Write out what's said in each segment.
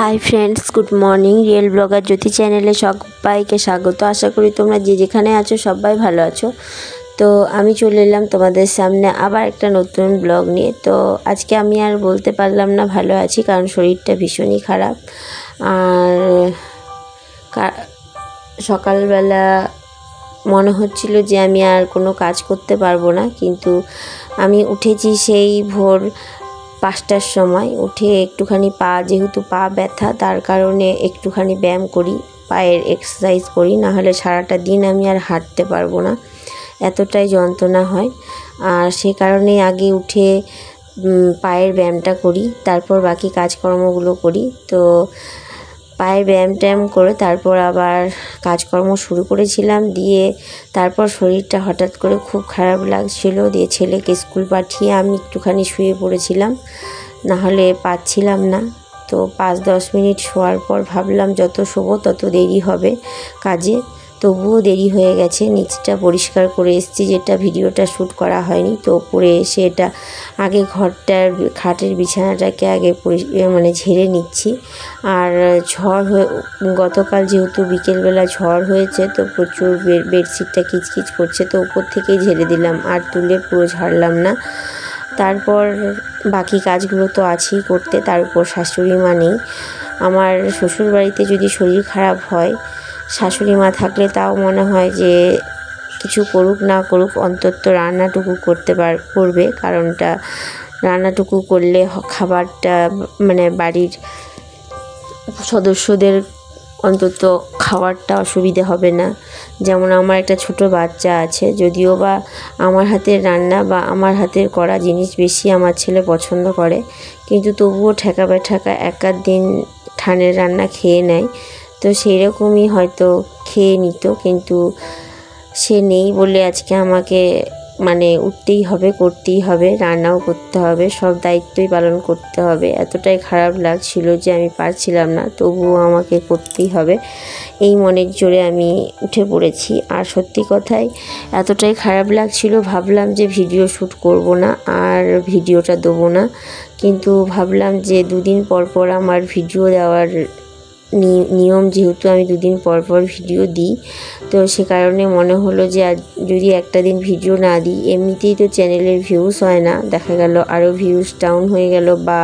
High friends, good morning. Real blogger Jyoti চ্যানেলে সবাইকে স্বাগত। আশা করি তোমরা যে যেখানে আছো সবাই ভালো আছো। তো আমি চলে এলাম তোমাদের সামনে আবার একটা নতুন ব্লগ নিয়ে। তো আজকে আমি আর বলতে পারলাম না ভালো আছি, কারণ শরীরটা ভীষণই খারাপ। আর সকালবেলা মনে হচ্ছিল যে আমি আর কোনো কাজ করতে পারবো না, কিন্তু আমি উঠেছি সেই ভোর 5টার সময়। উঠে একটুখানি যেহেতু পা ব্যথা, তার কারণে একটুখানি ব্যায়াম করি, পায়ের এক্সারসাইজ করি, না হলে সারাটা দিন আমি আর হাঁটতে পারবো না, এতটাই যন্ত্রণা হয়। আর সে কারণে আগে উঠে পায়ের ব্যায়ামটা করি, তারপর বাকি কাজকর্মগুলো করি। তো পায়ের ব্যায়াম করে তারপর আবার কাজকর্ম শুরু করেছিলাম। দিয়ে তারপর শরীরটা হঠাৎ করে খুব খারাপ লাগছিল, দিয়ে ছেলেকে স্কুল পাঠিয়ে আমি একটুখানি শুয়ে পড়েছিলাম, নাহলে পাচ্ছিলাম না। তো 5-10 মিনিট শোয়ার পর ভাবলাম যত শোবো তত দেরি হবে কাজে, তবুও দেরি হয়ে গেছে। নিচটা পরিষ্কার করে এসেছি, যেটা ভিডিওটা শ্যুট করা হয়নি। তো উপরে এসে এটা আগে ঘরটার খাটের বিছানাটাকে আগে ঝেড়ে নিচ্ছি। আর গতকাল যেহেতু বিকেলবেলা ঝড় হয়েছে, তো প্রচুর বেডশিটটা কিচকিচ করছে, তো উপর থেকেই ঝেড়ে দিলাম, আর তুলে পুরো ঝাড়লাম না। তারপর বাকি কাজগুলো তো আছেই করতে, তার উপর শাশুড়ি মা নেই। আমার শ্বশুরবাড়িতে যদি শরীর খারাপ হয়, শাশুড়ি মা থাকলে তাও মনে হয় যে কিছু করুক না করুক অন্তত রান্নাটুকু করবে, কারণটা রান্নাটুকু করলে খাবারটা বাড়ির সদস্যদের অন্তত খাবারটা অসুবিধে হবে না। যেমন আমার একটা ছোট বাচ্চা আছে, যদিও বা আমার হাতের রান্না বা আমার হাতের করা জিনিস বেশি আমার ছেলে পছন্দ করে, কিন্তু তবুও ঠেকা এক দিন ঠানের রান্না খেয়ে নেয়। তো সেই রকমই হয়তো খেয়ে নিত, কিন্তু সে নেই বলে আজকে আমাকে উঠতেই হবে, করতেই হবে, রান্নাও করতে হবে, সব দায়িত্বই পালন করতে হবে। এতটাই খারাপ লাগছিল যে আমি পারছিলাম না, তবুও আমাকে করতেই হবে। এই মনের জোরে আমি উঠে পড়েছি। আর সত্যি কথাই এতটাই খারাপ লাগছিল, ভাবলাম যে ভিডিও শ্যুট করব না আর ভিডিওটা দেবো না, কিন্তু ভাবলাম যে 2 দিন পর আমার ভিডিও দেওয়ার নিয়ম, যেহেতু আমি 2 দিন পর ভিডিও দিই, তো সে কারণে মনে হলো যে যদি একটা দিন ভিডিও না দিই, এমনিতেই তো চ্যানেলের ভিউজ হয় না, দেখা গেল আরও ভিউজ ডাউন হয়ে গেল, বা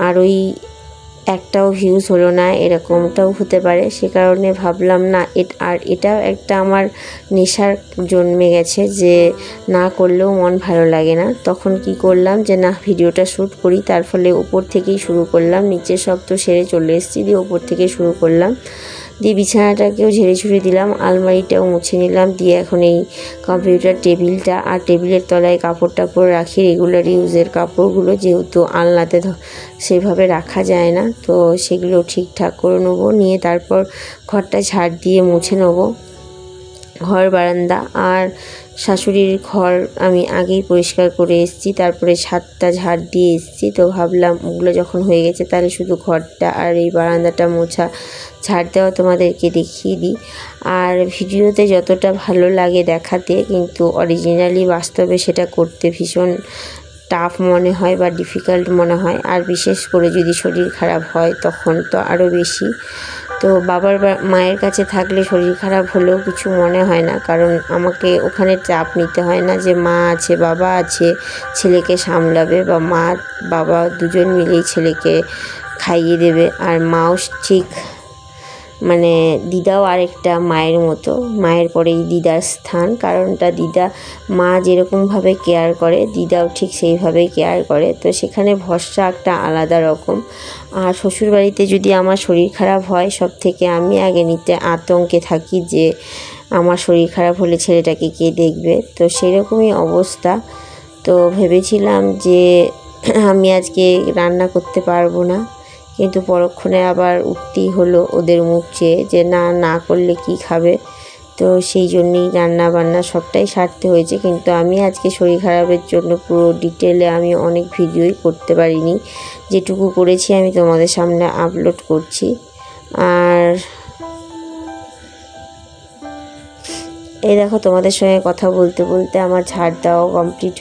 আরোই একটাও ভিউজ হলো না, এরকমটাও হতে পারে। সে কারণে ভাবলাম না, আর এটাও একটা আমার নেশার জন্মে গেছে যে না করলেও মন ভালো লাগে না। তখন কি করলাম যে না, ভিডিওটা শ্যুট করি, তার ফলে উপর থেকেই শুরু করলাম। নিচে সব তো সেরে চলে এসেছি, দিয়ে উপর থেকে শুরু করলাম। দিয়ে বিছানাটাকেও ঝেড়ে দিলাম, আলমারিটাও মুছে নিলাম। দিয়ে এখন এই কম্পিউটার টেবিলটা আর টেবিলের তলায় কাপড় রাখি, রেগুলার ইউজের কাপড়গুলো, যেহেতু আলনাতে সেভাবে রাখা যায় না, তো সেগুলো ঠিকঠাক করে নেবো। নিয়ে তারপর ঘরটা ঝাড় দিয়ে মুছে নেবো, ঘর বারান্দা আর শাশুড়ির ঘর আমি আগেই পরিষ্কার করে এসেছি, তারপরে ছাদটা ঝাড় দিয়ে এসেছি। তো ভাবলাম ওগুলো যখন হয়ে গেছে, তাহলে শুধু ঘরটা আর এই বারান্দাটা ঝাড় দেওয়া তোমাদেরকে দেখিয়ে দিই। আর ভিডিওতে যতটা ভালো লাগে দেখাতে, কিন্তু অরিজিনালি বাস্তবে সেটা করতে ভীষণ টাফ মনে হয় বা ডিফিকাল্ট মনে হয়। আর বিশেষ করে যদি শরীর খারাপ হয় তখন তো আরও বেশি। তো মায়ের কাছে থাকলে শরীর খারাপ হলেও কিছু মনে হয় না, কারণ আমাকে ওখানে চাপ নিতে হয় না যে মা আছে, বাবা আছে, ছেলেকে সামলাবে, বা মা বাবা দুজন মিলেই ছেলেকে খাইয়ে দেবে। আর মাও ঠিক দিদাও আরেকটা মায়ের মতো, মায়ের পরেই দিদার স্থান, কারণটা দিদা মা যেরকমভাবে কেয়ার করে, দিদাও ঠিক সেইভাবেই কেয়ার করে। তো সেখানে ভরসা একটা আলাদা রকম। আর শ্বশুরবাড়িতে যদি আমার শরীর খারাপ হয়, সব থেকে আমি আগে নিতে আতঙ্কে থাকি যে আমার শরীর খারাপ হলে ছেলেটাকে কে দেখবে। তো সেরকমই অবস্থা। তো ভেবেছিলাম যে আমি আজকে রান্না করতে পারবো না, কিন্তু পরক্ষণে আবার উঠতেই হলো ওদের মুখ চেয়ে, যে না করলে কি খাবে। তো সেই জন্যেই রান্না বান্না সবটাই সারতে হয়েছে। কিন্তু আমি আজকে শরীর খারাপের জন্য পুরো ডিটেলে আমি অনেক ভিডিওই করতে পারিনি, যেটুকু করেছি আমি তোমাদের সামনে আপলোড করছি। আর এই দেখো, তোমাদের সঙ্গে কথা বলতে আমার ঝাড় দেওয়া কমপ্লিট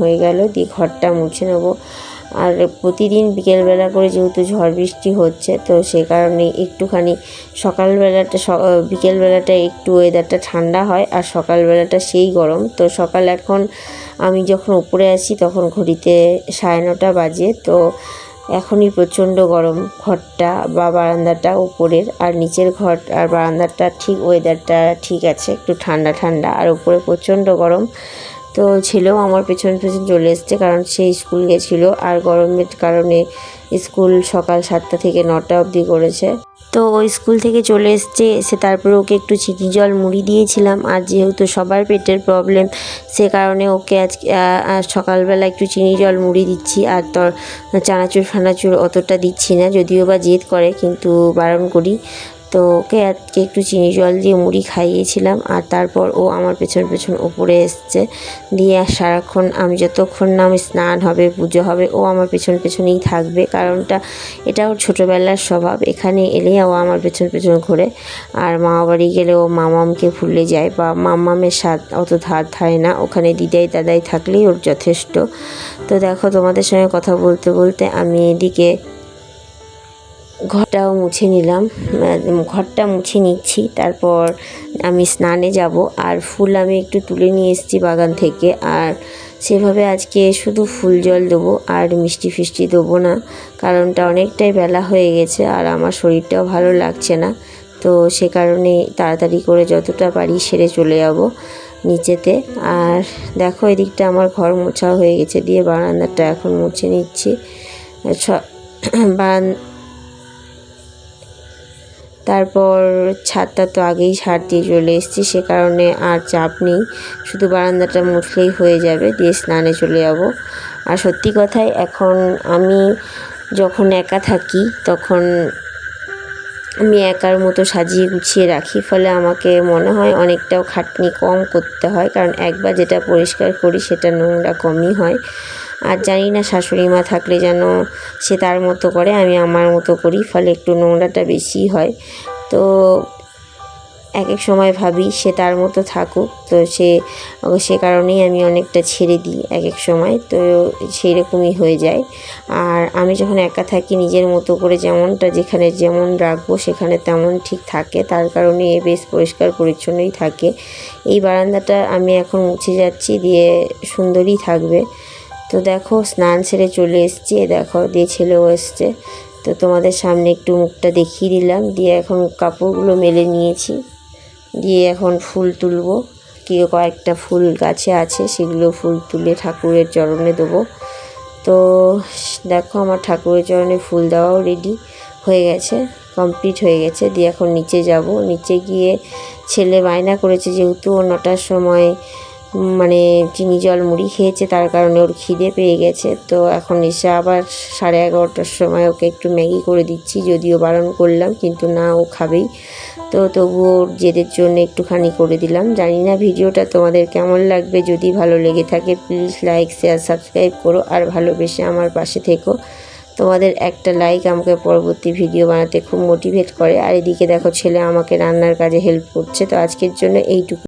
হয়ে গেল। দিয়ে ঘরটা মুছে নেবো। আর প্রতিদিন বিকেলবেলা করে যেহেতু ঝড় বৃষ্টি হচ্ছে, তো সে কারণে একটুখানি বিকেলবেলাটা একটু ওয়েদারটা ঠান্ডা হয়, আর সকালবেলাটা সেই গরম। তো সকাল এখন আমি যখন উপরে আসি তখন ঘড়িতে 9:30 বাজে। তো এখনই প্রচণ্ড গরম ঘরটা বা বারান্দাটা উপরের, আর নিচের ঘর আর বারান্দাটা ঠিক ওয়েদারটা ঠিক আছে, একটু ঠান্ডা ঠান্ডা, আর উপরে প্রচণ্ড গরম। তো ছেলেও আমার পেছন পেছন চলে এসছে, কারণ সে স্কুল গেছিলো, আর গরমের কারণে স্কুল সকাল 7টা থেকে 9টা অবধি করেছে। তো ওই স্কুল থেকে চলে এসছে, এসে তারপরে ওকে একটু চিনি জল মুড়ি দিয়েছিলাম। আর যেহেতু সবার পেটের প্রবলেম, সে কারণে ওকে আজকে সকালবেলা একটু চিনি জল মুড়ি দিচ্ছি, আর চানাচুর ফানাচুর অতটা দিচ্ছি না, যদিও বা জেদ করে, কিন্তু বারণ করি। তো ওকে আজকে একটু চিনি জল দিয়ে মুড়ি খাইয়েছিলাম, আর তারপর ও আমার পেছন পেছন ওপরে এসছে। দিয়ে সারাক্ষণ আমি যতক্ষণ না আমি স্নান হবে, পুজো হবে, ও আমার পেছন পেছনেই থাকবে। কারণটা এটা ওর ছোটোবেলার স্বভাব, এখানে এলে ও আমার পেছন পেছন ঘোরে। আর মামা বাড়ি গেলে ও মামামকে ভুলে যায়, বা মামামের স্বাদ অত ধারে না, ওখানে দিদাই দাদাই থাকলেই ওর যথেষ্ট। তো দেখো, তোমাদের সঙ্গে কথা বলতে বলতে আমি এদিকে ঘরটাও মুছে নিলাম, ঘরটা মুছে নিচ্ছি। তারপর আমি স্নানে যাব, আর ফুল আমি একটু তুলে নিয়ে এসেছি বাগান থেকে। আর সেভাবে আজকে শুধু ফুল জল দেবো, আর মিষ্টি ফিষ্টি দেবো না, কারণটা অনেকটাই বেলা হয়ে গেছে, আর আমার শরীরটাও ভালো লাগছে না। তো সে কারণে তাড়াতাড়ি করে যতটা পারি সেরে চলে যাব নিচেতে। আর দেখো, এদিকটা আমার ঘর মোছা হয়ে গেছে, দিয়ে বারান্দাটা এখন মুছে নিচ্ছি। তারপর ছাদটা তো আগেই ঝাড় দিয়ে চলে এসেছি, সে কারণে আর চাপ নেই, শুধু বারান্দাটা মুছলেই হয়ে যাবে, দিয়ে স্নানে চলে যাব। আর সত্যি কথাই, এখন আমি যখন একা থাকি তখন আমি একার মতো সাজিয়ে গুছিয়ে রাখি, ফলে আমাকে মনে হয় অনেকটাও খাটনি কম করতে হয়, কারণ একবার যেটা পরিষ্কার করি সেটা নোংরা কমই হয়। আর জানি না, শাশুড়ি মা থাকলে যেন সে তার মতো করে, আমি আমার মতো করি, ফলে একটু নোংরাটা বেশি হয়। তো এক এক সময় ভাবি সে তার মতো থাকুক, তো সে কারণেই আমি অনেকটা ছেড়ে দিই এক এক সময়, তো সেই রকমই হয়ে যায়। আর আমি যখন একা থাকি নিজের মতো করে যেমনটা যেখানে যেমন রাখবো সেখানে তেমন ঠিক থাকে, তার কারণে বেশ পরিষ্কার পরিচ্ছন্নই থাকে। এই বারান্দাটা আমি এখন মুছে যাচ্ছি, দিয়ে সুন্দরই থাকবে। তো দেখো, স্নান সেরে চলে এসেছি, দেখো দিয়ে ছেলেও এসছে। তো তোমাদের সামনে একটু মুখটা দেখিয়ে দিলাম, দিয়ে এখন কাপড়গুলো মেলে নিয়েছি, দিয়ে এখন ফুল তুলবো। কয়েকটা ফুল গাছে আছে, সেগুলো ফুল তুলে ঠাকুরের চরণে দেবো। তো দেখো, আমার ঠাকুরের চরণে ফুল দেওয়াও রেডি হয়ে গেছে, কমপ্লিট হয়ে গেছে। দিয়ে এখন নিচে যাব, নিচে গিয়ে ছেলে বায়না করেছে, যেহেতু 9টার সময় মানে চিনি জল মুড়ি খেয়েছে, তার কারণে ওর খিদে পেয়ে গেছে। তো এখন এসে আবার 11:30টার সময় ওকে একটু ম্যাগি করে দিচ্ছি, যদিও বারণ করলাম, কিন্তু না, ও খাবেই। তো তবুও ওর জেদের জন্য একটুখানি করে দিলাম। জানি না ভিডিওটা তোমাদের কেমন লাগবে, যদি ভালো লেগে থাকে প্লিজ লাইক, শেয়ার, সাবস্ক্রাইব করো, আর ভালোবেসে আমার পাশে থেকো। তোমাদের একটা লাইক আমাকে পরবর্তী ভিডিও বানাতে খুব মোটিভেট করে। আর এদিকে দেখো, ছেলে আমাকে রান্নার কাজে হেল্প করছে। তো আজকের জন্য এইটুকু।